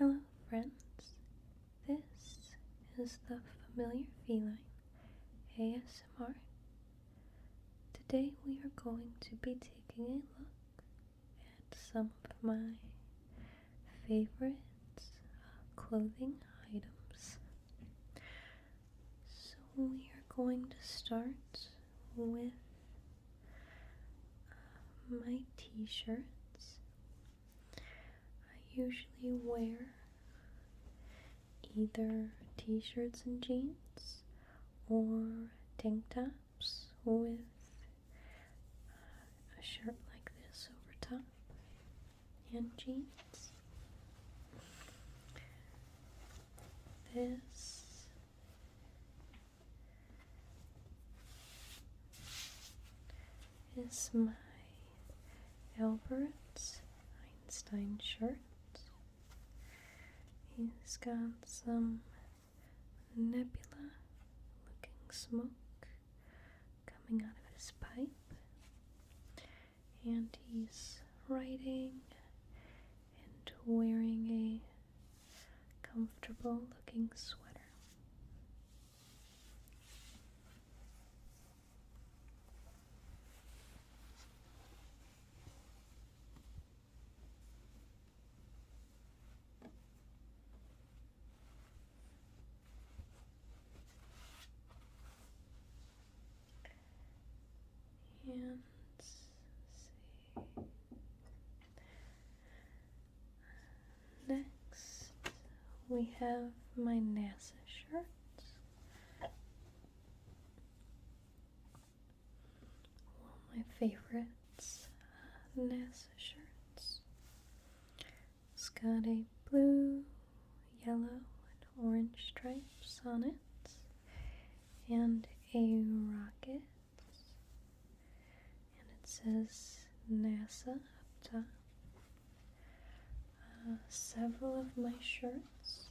Hello friends, this is the Familiar Feline ASMR. Today we are going to be taking a look at some of my favorite clothing items. So we are going to start with my t-shirts. I usually wear either t-shirts and jeans or tank tops with a shirt like this over top and jeans. This is my Albert Einstein shirt. He's got some nebula looking smoke coming out of his pipe, and he's writing and wearing a comfortable looking sweater. And see. Next, we have my NASA shirt. One of my favorites, NASA shirts. It's got a blue, yellow, and orange stripes on it, and a rocket. It says NASA up top. Several of my shirts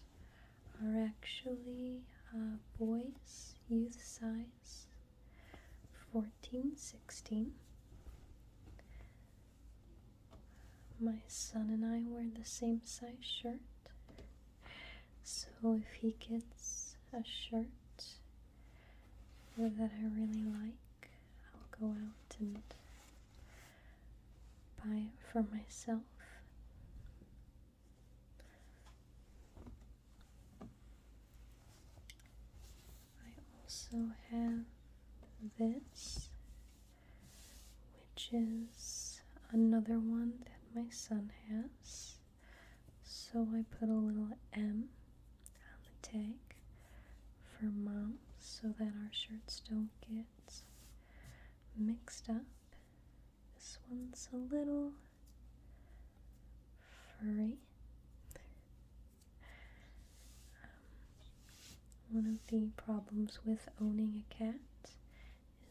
are actually boys, youth size 14-16. My son and I wear the same size shirt, so if he gets a shirt that I really like, I'll go out and buy it for myself. I also have this, which is another one that my son has. So I put a little M on the tag for mom so that our shirts don't get mixed up. This one's a little furry. One of the problems with owning a cat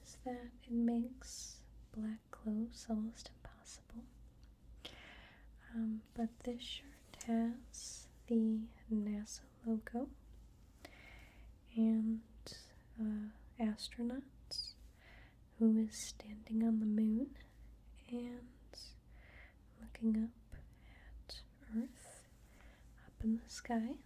is that it makes black clothes almost impossible. But this shirt has the NASA logo and astronauts who is standing on the moon and looking up at Earth up in the sky.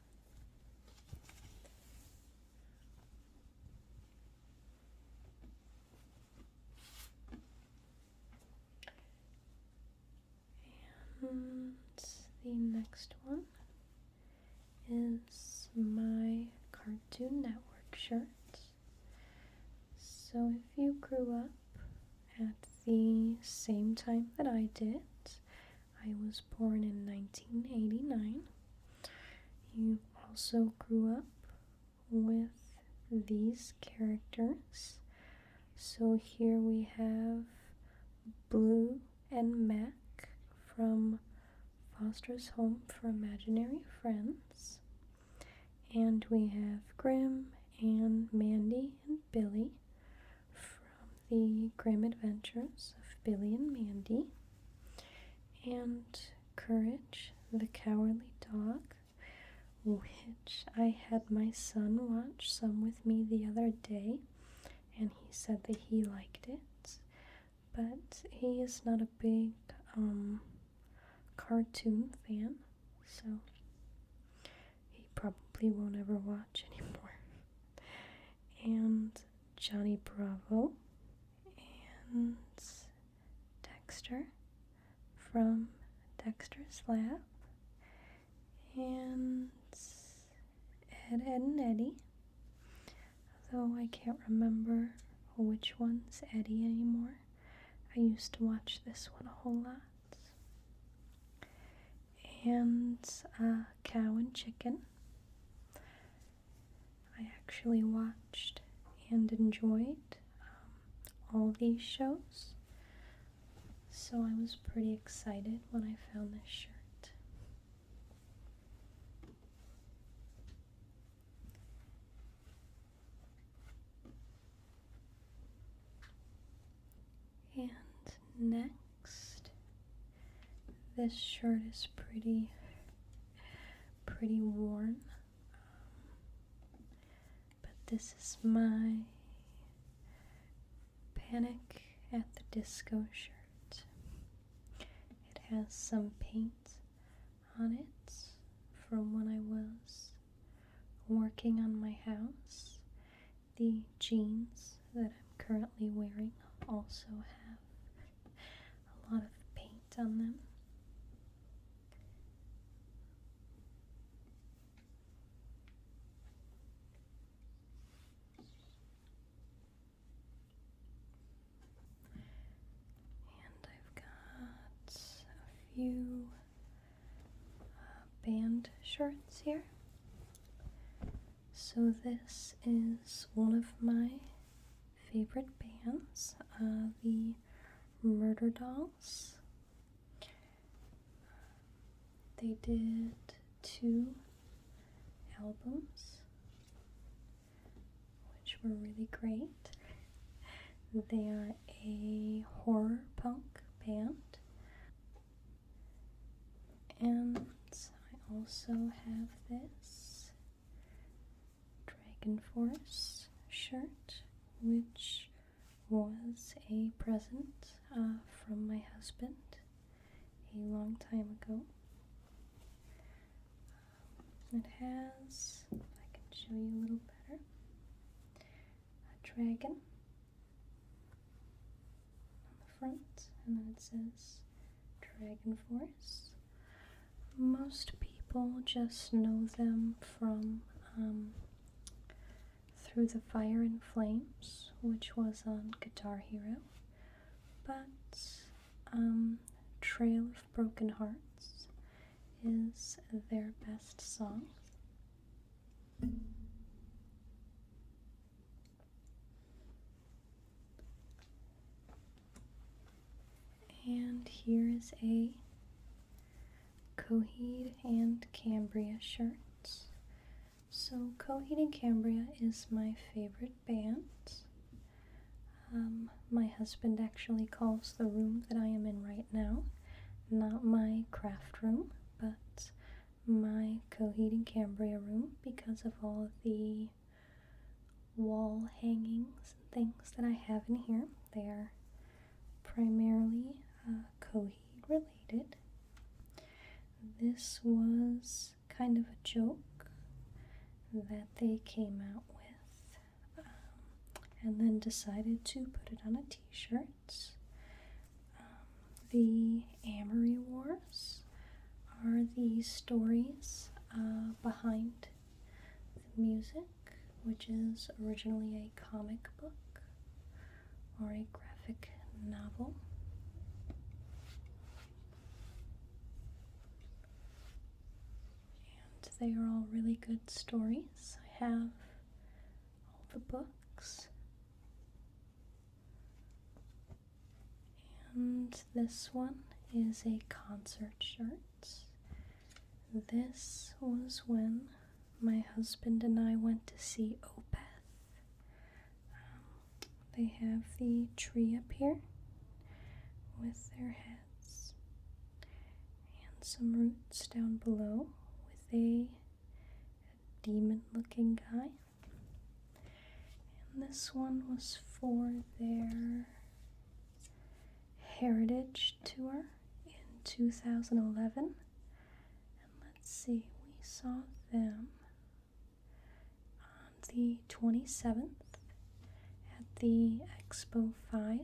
And the next one is my Cartoon Network shirt. So if you grew up at the same time that I did, I was born in 1989. You also grew up with these characters. So here we have Blue and Mac from Foster's Home for Imaginary Friends. And we have Grimm and Mandy and Billy from the Grim Adventures of Billy and Mandy. And Courage, the Cowardly Dog, which I had my son watch some with me the other day, and he said that he liked it, but he is not a big cartoon fan, so probably won't ever watch anymore. And Johnny Bravo and Dexter from Dexter's Lab and Ed, Ed and Eddie, though I can't remember which one's Eddie anymore. I used to watch this one a whole lot. And Cow and Chicken. I actually watched and enjoyed all these shows, so I was pretty excited when I found this shirt. And next, this shirt is pretty worn, but this is my Panic at the Disco shirt. It has some paint on it from when I was working on my house. The jeans that I'm currently wearing also have a lot of paint on them. And I've got a few band shirts here. So this is one of my favorite bands, the Murder Dolls. They did 2 albums, which were really great. They are a horror punk band. And I also have this Dragonforce shirt, which was a present from my husband a long time ago. It has, if I can show you a little better, a dragon on the front, and then it says Dragonforce. Most people just know them from Through the Fire and Flames, which was on Guitar Hero, but Trail of Broken Hearts is their best song. And here is a Coheed and Cambria shirt. So Coheed and Cambria is my favorite band. My husband actually calls the room that I am in right now not my craft room, but my Coheed and Cambria room, because of all of the wall hangings and things that I have in here. They are primarily Coheed related. This was kind of a joke that they came out with and then decided to put it on a t-shirt. The Amory Wars are the stories behind the music, which is originally a comic book or a graphic novel. And they are all really good stories. I have all the books. And this one is a concert shirt. This was when my husband and I went to see Opeth. They have the tree up here with their heads and some roots down below with a demon-looking guy. And this one was for their Heritage Tour in 2011. And let's see, we saw them the 27th at the Expo 5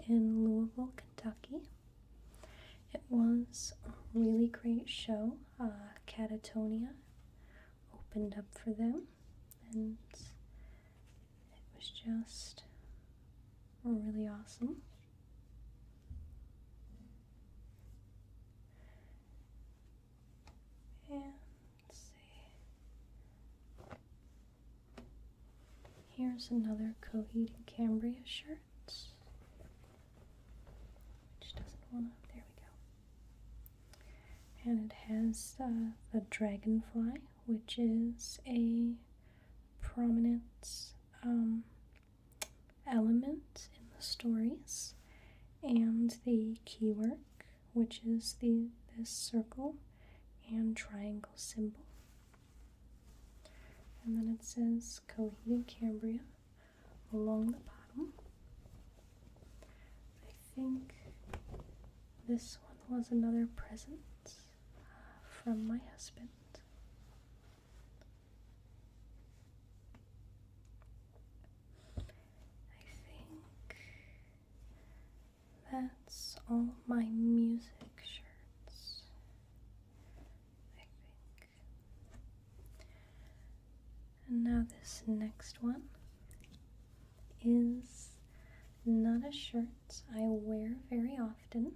in Louisville, Kentucky. It was a really great show. Catatonia opened up for them, and it was just really awesome. And let's see. Here's another Coheed and Cambria shirt. Which doesn't want to. There we go. And it has the dragonfly, which is a prominent element in the stories, and the keywork, which is this circle and triangle symbol. And then it says Coheed and Cambria along the bottom. I think this one was another present from my husband. I think that's all my music shirts. I think. And now this next one is not a shirt I wear very often,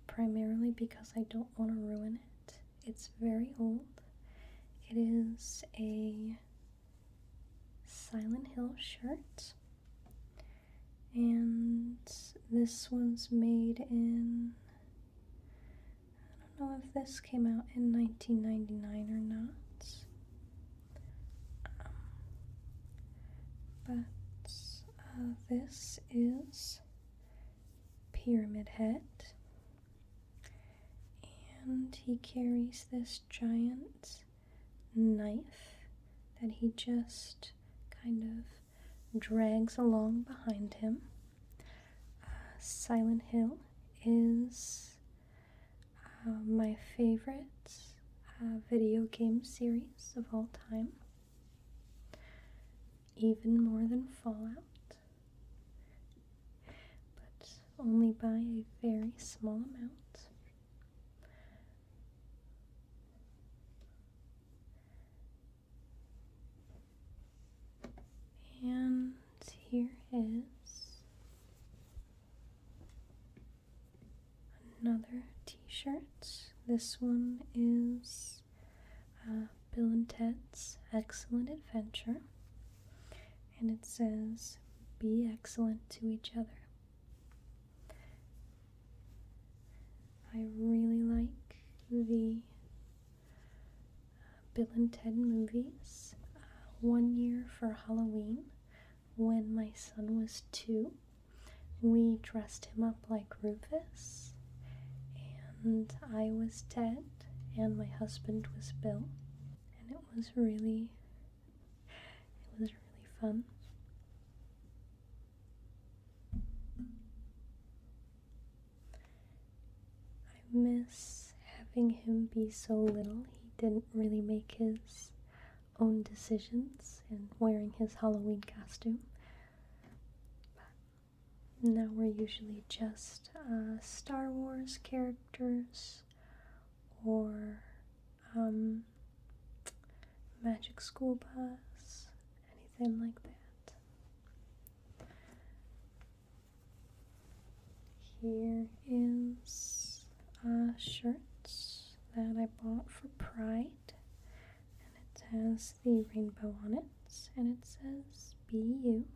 primarily because I don't want to ruin it. It's very old. It is a Silent Hill shirt, and this was made in, I don't know if this came out in 1999 or not, but this is Pyramid Head, and he carries this giant knife that he just kind of drags along behind him. Silent Hill is my favorite video game series of all time, even more than Fallout, but only by a very small amount. And here is another t-shirt. This one is Bill and Ted's Excellent Adventure, and it says, "Be excellent to each other." I really like the Bill and Ted movies. One year for Halloween, when my son was 2, we dressed him up like Rufus, and I was Ted, and my husband was Bill, and it was really fun. I miss having him be so little. He didn't really make his own decisions in wearing his Halloween costume. But now we're usually just Star Wars characters or Magic School Bus, anything like that. Here is shirts that I bought for Pride. It has the rainbow on it, and it says, "Be you."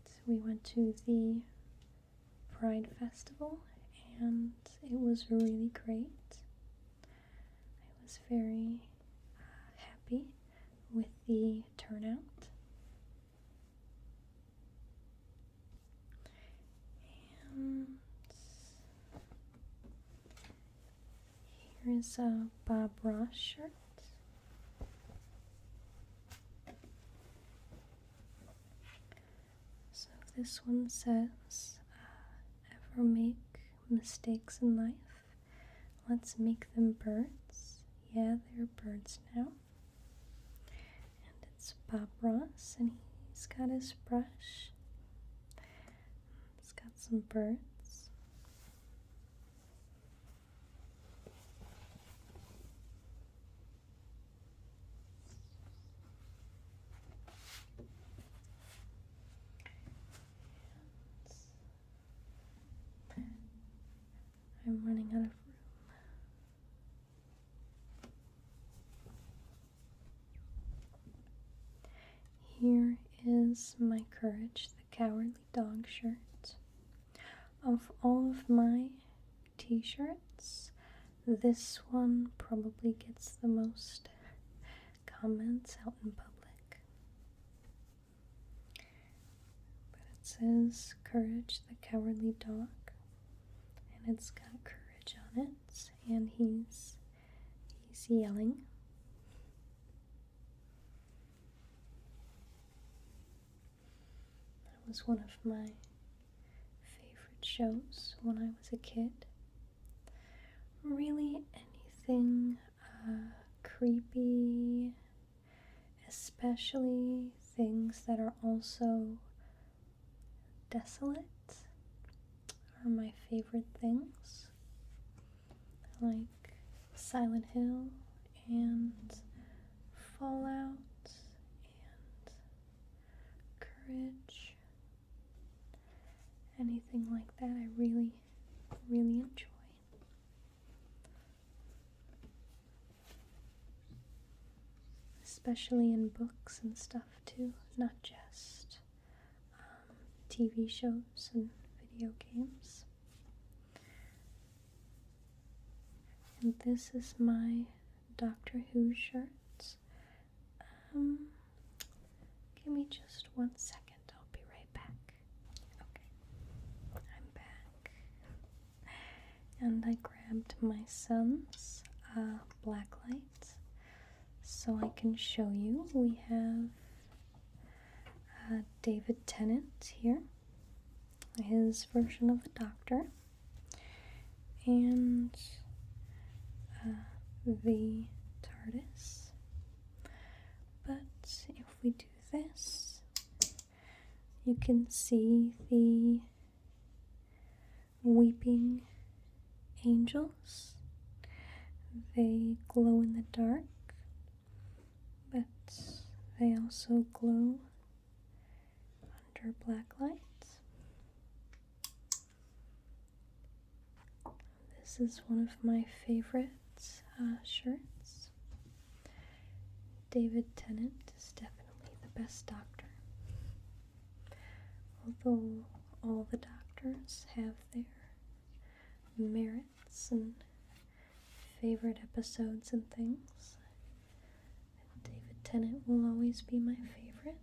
So we went to the Pride Festival, and it was really great. I was very happy with the turnout. Here's a Bob Ross shirt. So This one says, ever make mistakes in life? Let's make them birds. Yeah, they're birds now. And it's Bob Ross, and he's got his brush. It's got some birds. I'm running out of room. Here is my Courage the Cowardly Dog shirt. Of all of my t-shirts, this one probably gets the most comments out in public. But it says Courage the Cowardly Dog, and it's got courage on it, and he's yelling. That was one of my favorite shows when I was a kid. Really anything creepy, especially things that are also desolate, are my favorite things. I like Silent Hill and Fallout and Courage. Anything like that I really, really enjoy. Especially in books and stuff too, not just TV shows and video games. And this is my Doctor Who shirt. Give me just 1 second, I'll be right back. Okay, I'm back. And I grabbed my son's black light so I can show you. We have David Tennant here, his version of the Doctor, and the TARDIS. But if we do this, you can see the weeping angels. They glow in the dark, but they also glow under black light. This is one of my favorite shirts. David Tennant is definitely the best Doctor. Although all the Doctors have their merits and favorite episodes and things, David Tennant will always be my favorite.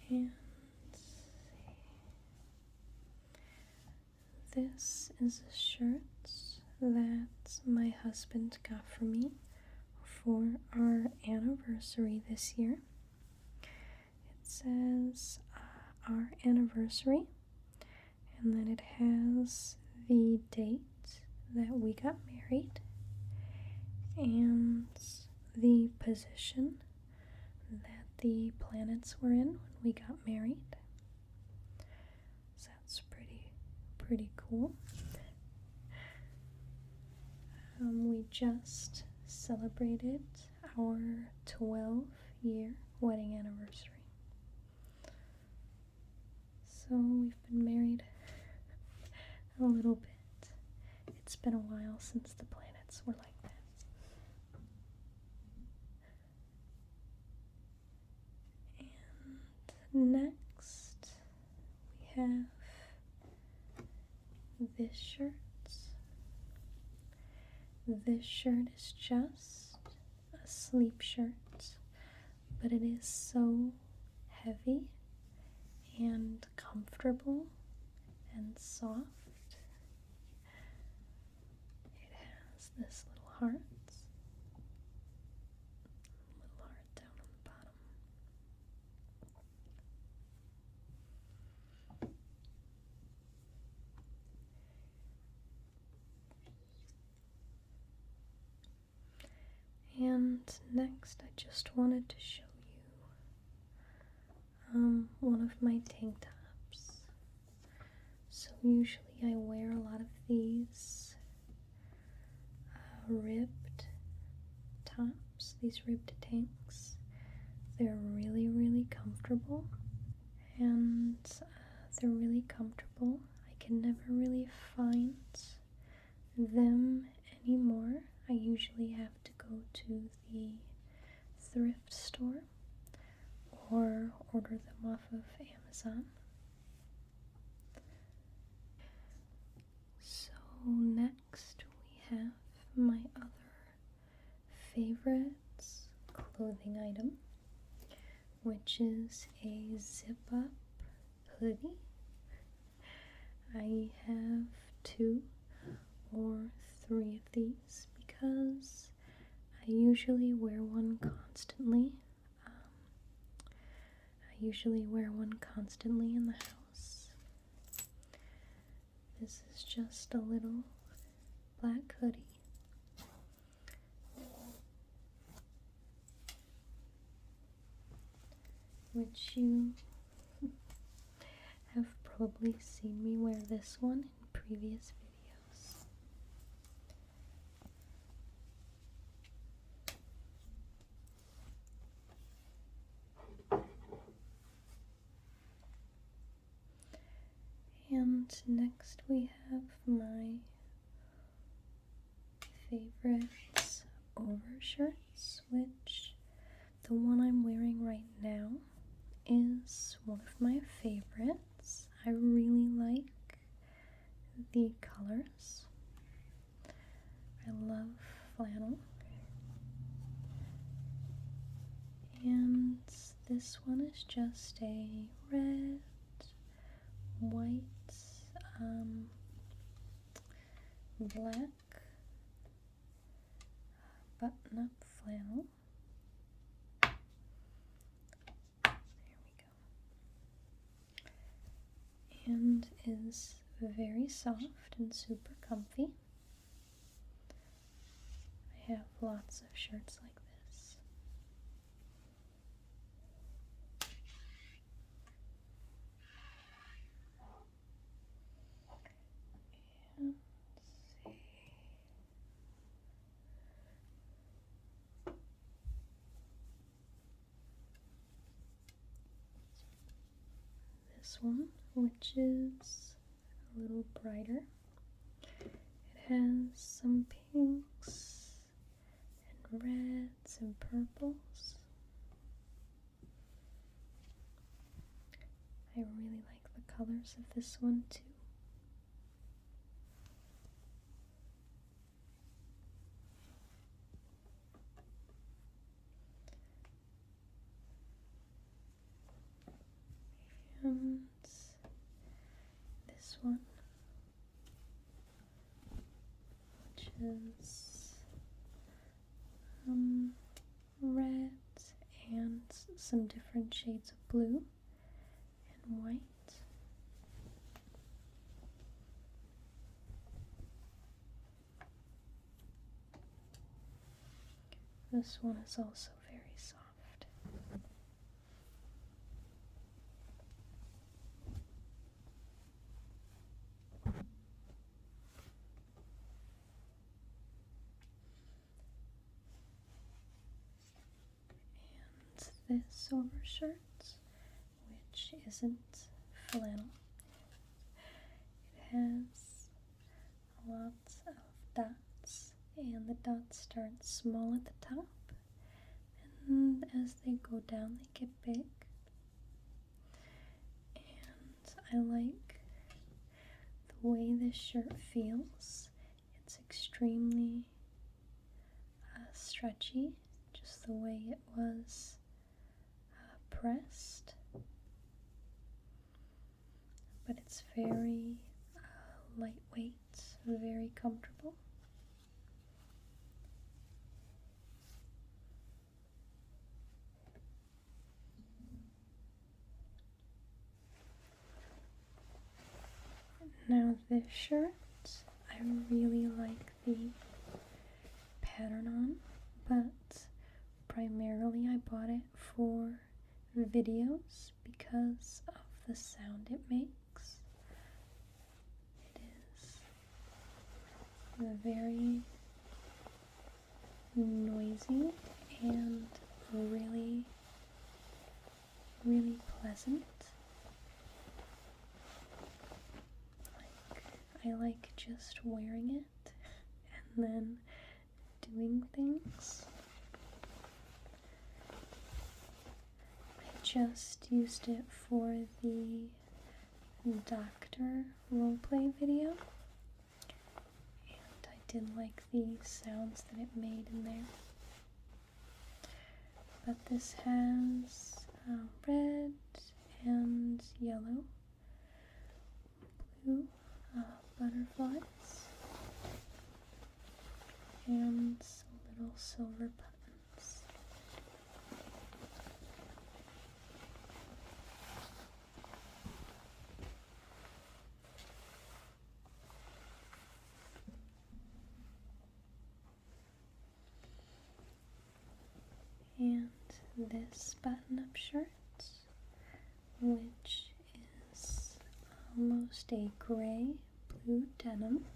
And this is a shirt that my husband got for me for our anniversary this year. It says our anniversary, and then it has the date that we got married and the position that the planets were in when we got married. So that's pretty cool. We just celebrated our 12-year wedding anniversary. So we've been married a little bit. It's been a while since the planets were like that. And next we have this shirt. This shirt is just a sleep shirt, but it is so heavy and comfortable and soft. It has this little heart down on the next I just wanted to show you one of my tank tops. So usually I wear a lot of these ribbed tops, these ribbed tanks. They're really comfortable, and they're really comfortable. I can never really find them anymore. I usually have to go to the thrift store or order them off of Amazon. So next we have my other favorite clothing item, which is a zip-up hoodie. I have 2 or 3 of these because I usually wear one constantly. In the house. This is just a little black hoodie. Which you have probably seen me wear this one in previous videos. And next we have my favorite overshirts, which the one I'm wearing right now is one of my favorites. I really like the colors. I love flannel. And this one is just a red, white, black button-up flannel. There we go. And is very soft and super comfy. I have lots of shirts like this. And let's see. This one, which is a little brighter. It has some pinks and reds and purples. I really like the colors of this one too. And this one, which is red and some different shades of blue and white. This one is also very soft. And this overshirt, which isn't flannel, it has lots of dots, and the dots start small at the top, and as they go down they get big. And I like the way this shirt feels. It's extremely stretchy, just the way it was pressed, but it's very lightweight, very comfortable. Now this shirt, I really like the pattern on, but primarily I bought it for videos because of the sound it makes. It is very noisy and really, really pleasant. I like just wearing it and then doing things. I just used it for the doctor roleplay video, and I did like the sounds that it made in there. But this has red and yellow, blue butterflies, and little silver buttons. And this button-up shirt, which is almost a gray-blue denim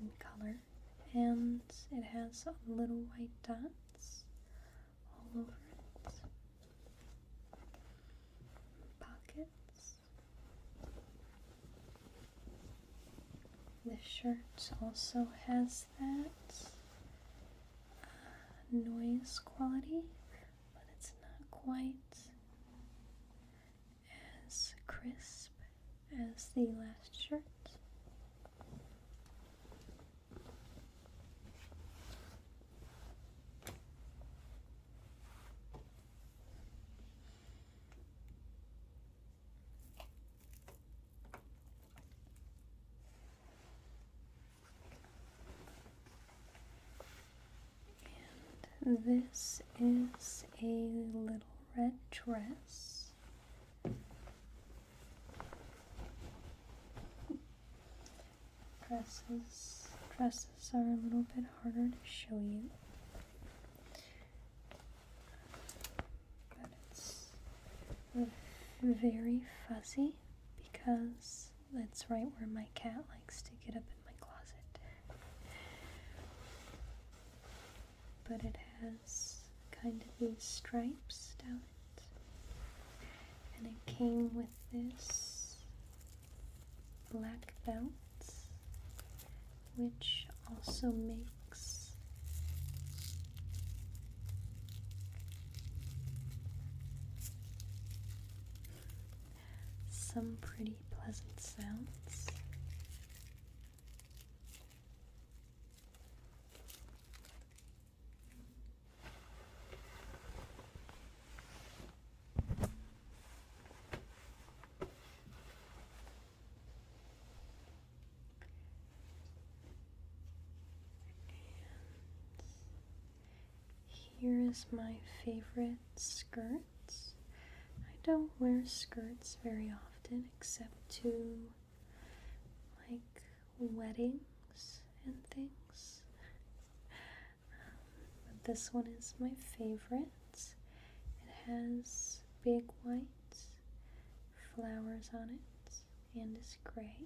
in color, and it has little white dots all over it. Pockets. This shirt also has that noise quality, but it's not quite as crisp as the last shirt. This is a little red dress. Dresses are a little bit harder to show you, but it's very fuzzy because that's right where my cat likes to get up in my closet. But it has kind of these stripes down it, and it came with this black belt, which also makes some pretty pleasant sounds. Here is my favorite skirts. I don't wear skirts very often except to like weddings and things. But this one is my favorite. It has big white flowers on it and is gray.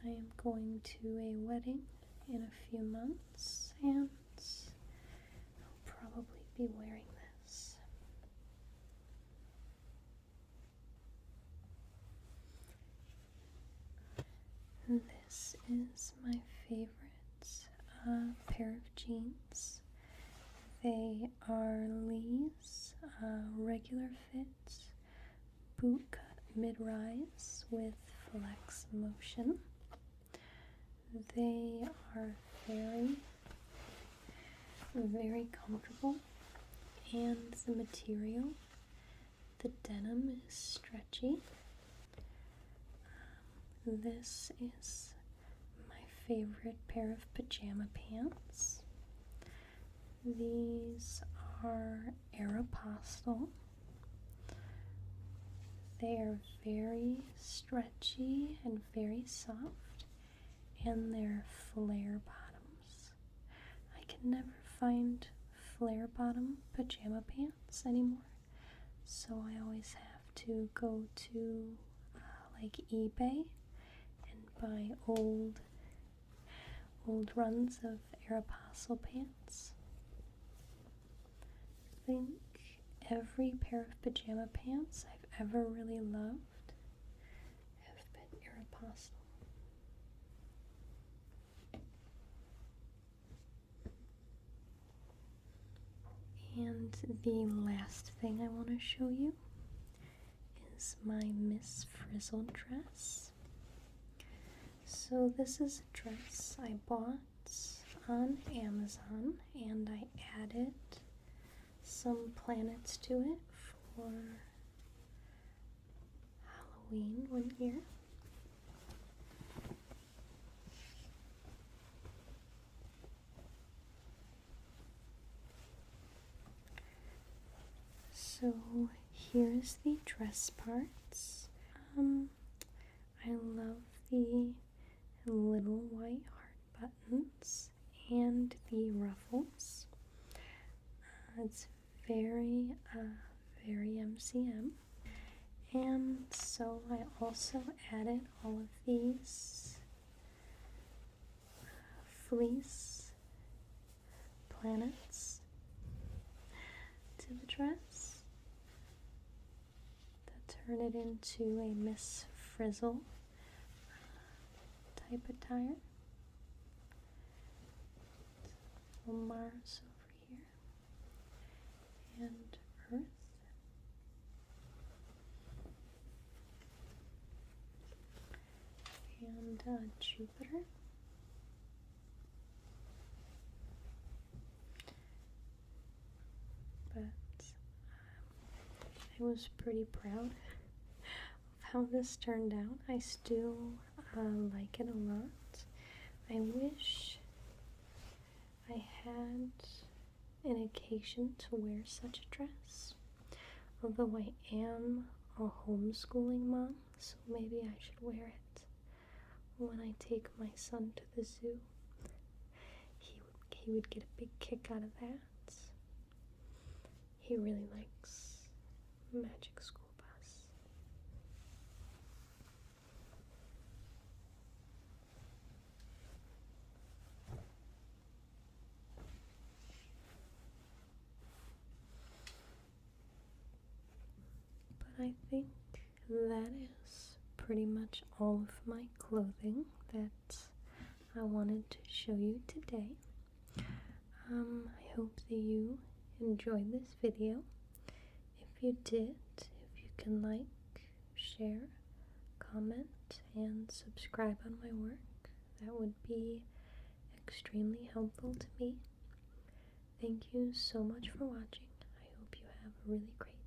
I am going to a wedding in a few months, and I'll probably be wearing this. This is my favorite pair of jeans. They are Lee's regular fit boot cut mid-rise with flex motion. They are very, very comfortable, and the material, the denim is stretchy. This is my favorite pair of pajama pants. These are Aeropostale. They are very stretchy and very soft, and they're flare bottoms. I can never find flare bottom pajama pants anymore, so I always have to go to like eBay and buy old runs of Aeropostale pants. I think every pair of pajama pants I've ever really loved have been Aeropostale. And the last thing I want to show you is my Miss Frizzle dress. So this is a dress I bought on Amazon, and I added some planets to it for Halloween one year. So here's the dress parts. I love the little white heart buttons and the ruffles. It's very MCM. And so I also added all of these fleece planets to the dress to turn it into a Miss Frizzle type attire. So Mars over here and Earth. And Jupiter. But I was pretty proud of how this turned out. I still like it a lot. I wish I had an occasion to wear such a dress, although I am a homeschooling mom, so maybe I should wear it when I take my son to the zoo. He would get a big kick out of that. He really likes Magic School Bus. But I think that is pretty much all of my clothing that I wanted to show you today. I hope that you enjoyed this video. If you did, if you can like, share, comment, and subscribe on my work, that would be extremely helpful to me. Thank you so much for watching. I hope you have a really great day.